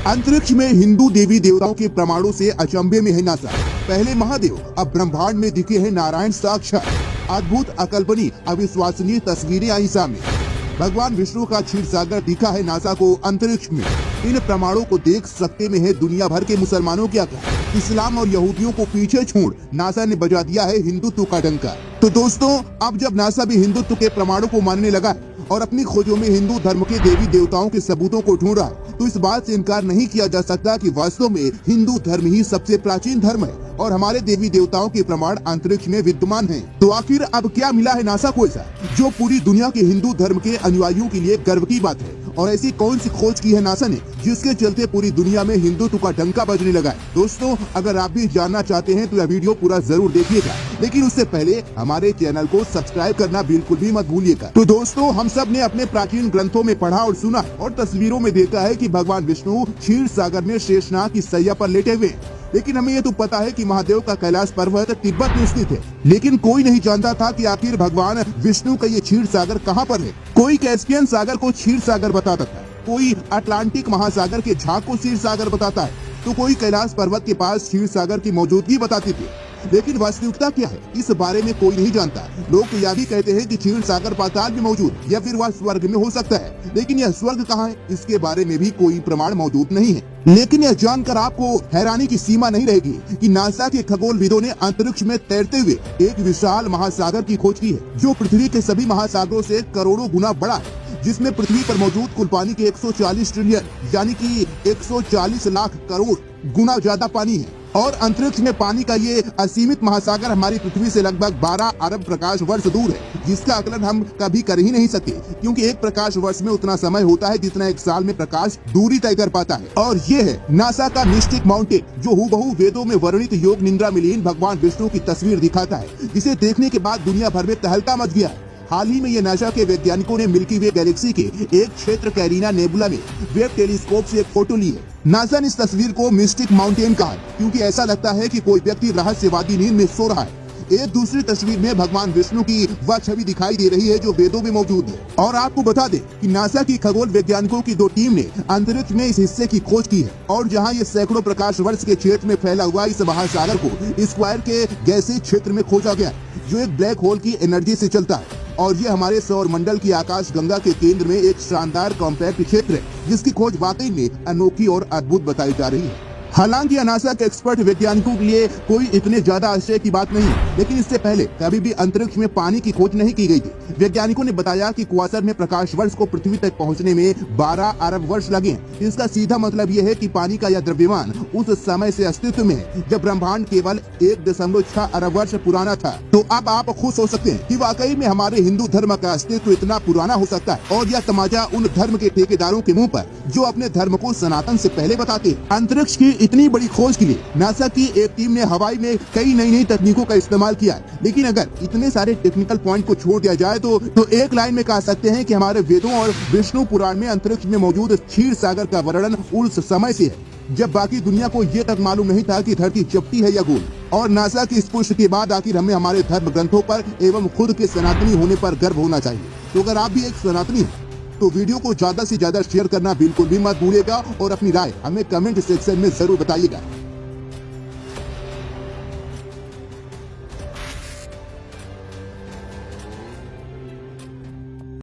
अंतरिक्ष में हिंदू देवी देवताओं के प्रमाणों से अचंभे में है नासा। पहले महादेव, अब ब्रह्मांड में दिखे हैं नारायण साक्षात। अद्भुत, अकल्पनीय, अविश्वसनीय तस्वीरें आई सामने। भगवान विष्णु का क्षीर सागर दिखा है नासा को अंतरिक्ष में। इन प्रमाणों को देख सकते में है दुनिया भर के मुसलमानों क्या कहा। इस्लाम और यहूदियों को पीछे छोड़ नासा ने बजा दिया है हिंदुत्व का डंका। तो दोस्तों, अब जब नासा भी हिंदुत्व के प्रमाणों को मानने लगा है और अपनी खोजों में हिंदू धर्म के देवी देवताओं के सबूतों को ढूंढ रहा है, तो इस बात से इनकार नहीं किया जा सकता कि वास्तव में हिंदू धर्म ही सबसे प्राचीन धर्म है और हमारे देवी देवताओं के प्रमाण अंतरिक्ष में विद्यमान हैं। तो आखिर अब क्या मिला है नासा को ऐसा जो पूरी दुनिया के हिंदू धर्म के अनुयायियों के लिए गर्व की बात है? और ऐसी कौन सी खोज की है नासा ने जिसके चलते पूरी दुनिया में हिंदुत्व का डंका बजने लगा है? दोस्तों, अगर आप भी जानना चाहते हैं तो यह वीडियो पूरा जरूर देखिएगा, लेकिन उससे पहले हमारे चैनल को सब्सक्राइब करना बिल्कुल भी मत भूलिएगा। तो दोस्तों, हम सब ने अपने प्राचीन ग्रंथों में पढ़ा और सुना और तस्वीरों में देखा है कि भगवान विष्णु क्षीर सागर में शेषनाग की सैया पर लेटे हुए हैं। लेकिन हमें ये तो पता है कि महादेव का कैलाश पर्वत तिब्बत में स्थित है, लेकिन कोई नहीं जानता था कि आखिर भगवान विष्णु का ये क्षीर सागर कहाँ पर है। कोई कैस्पियन सागर को क्षीर सागर बताता था, कोई अटलांटिक महासागर के झाग को क्षीर सागर बताता है, तो कोई कैलाश पर्वत के पास क्षीर सागर की मौजूदगी बताती थी। लेकिन वास्तविकता क्या है, इस बारे में कोई नहीं जानता। लोग तो यह भी कहते हैं कि क्षीर सागर पाताल में मौजूद या फिर वह स्वर्ग में हो सकता है, लेकिन यह स्वर्ग कहाँ है, इसके बारे में भी कोई प्रमाण मौजूद नहीं है। लेकिन यह जानकर आपको हैरानी की सीमा नहीं रहेगी कि नासा के खगोलविदों ने अंतरिक्ष में तैरते हुए एक विशाल महासागर की खोज की है, जो पृथ्वी के सभी महासागरों से करोड़ों गुना बड़ा है, जिसमें पृथ्वी पर मौजूद कुल पानी के 140 ट्रिलियन यानी कि 140 लाख करोड़ गुना ज्यादा पानी है। और अंतरिक्ष में पानी का ये असीमित महासागर हमारी पृथ्वी से लगभग 12 अरब प्रकाश वर्ष दूर है, जिसका आकलन हम कभी कर ही नहीं सकते, क्योंकि एक प्रकाश वर्ष में उतना समय होता है जितना एक साल में प्रकाश दूरी तय कर पाता है। और ये है नासा का मिस्टिक माउंटेन, जो हूबहू वेदों में वर्णित योग निंद्रा में लीन भगवान विष्णु की तस्वीर दिखाता है, जिसे देखने के बाद दुनिया भर में तहलका मच गया है। हाल ही में ये नासा के वैज्ञानिकों ने मिल्की वे गैलेक्सी के एक क्षेत्र कैरिना नेबुला में वेब टेलीस्कोप से एक फोटो ली है। नासा ने इस तस्वीर को मिस्टिक माउंटेन कहा, क्योंकि ऐसा लगता है कि कोई व्यक्ति रहस्यवादी नींद में सो रहा है। एक दूसरी तस्वीर में भगवान विष्णु की वह छवि दिखाई दे रही है जो वेदों में मौजूद है। और आपको बता दें कि नासा की खगोल वैज्ञानिकों की दो टीम ने अंतरिक्ष में इस हिस्से की खोज की है, और जहां ये सैकड़ों प्रकाश वर्ष के क्षेत्र में फैला हुआ इस महासागर को स्क्वायर के गैसीय क्षेत्र में खोजा गया, जो एक ब्लैक होल की एनर्जी से चलता है। और ये हमारे सौर मंडल की आकाश गंगा के केंद्र में एक शानदार कॉम्पैक्ट क्षेत्र है, जिसकी खोज वाकई में अनोखी और अद्भुत बताई जा रही है। हालांकि नासा के एक्सपर्ट वैज्ञानिकों के लिए कोई इतने ज्यादा आश्चर्य की बात नहीं, लेकिन इससे पहले कभी भी अंतरिक्ष में पानी की खोज नहीं की गई थी। वैज्ञानिकों ने बताया कि क्वासर में प्रकाश वर्ष को पृथ्वी तक पहुंचने में 12 अरब वर्ष लगे हैं। इसका सीधा मतलब यह है कि पानी का यह द्रव्यमान उस समय से अस्तित्व में है जब ब्रह्मांड केवल 1.6 अरब वर्ष पुराना था। तो अब आप खुश हो सकते हैं कि वाकई में हमारे हिंदू धर्म का अस्तित्व इतना पुराना हो सकता है। और यह तमाचा उन धर्म के ठेकेदारों के मुँह पर जो अपने धर्म को सनातन से पहले बताते हैं। अंतरिक्ष की इतनी बड़ी खोज के लिए नासा की एक टीम ने हवाई में कई नई तकनीकों का इस्तेमाल किया है। लेकिन अगर इतने सारे टेक्निकल पॉइंट को छोड़ दिया जाए तो एक लाइन में कह सकते हैं कि हमारे वेदों और विष्णु पुराण में अंतरिक्ष में मौजूद क्षीर सागर का वर्णन उस समय से है जब बाकी दुनिया को ये तक मालूम नहीं था कि धरती चपटी है या गोल। और नासा की इस पुष्ट के बाद आखिर हमें हमारे धर्म ग्रंथों पर एवं खुद के सनातनी होने पर गर्व होना चाहिए। तो अगर आप भी एक सनातनी हैं तो वीडियो को ज्यादा से ज्यादा शेयर करना बिल्कुल भी मत भूलिएगा और अपनी राय हमें कमेंट सेक्शन में जरूर बताइएगा।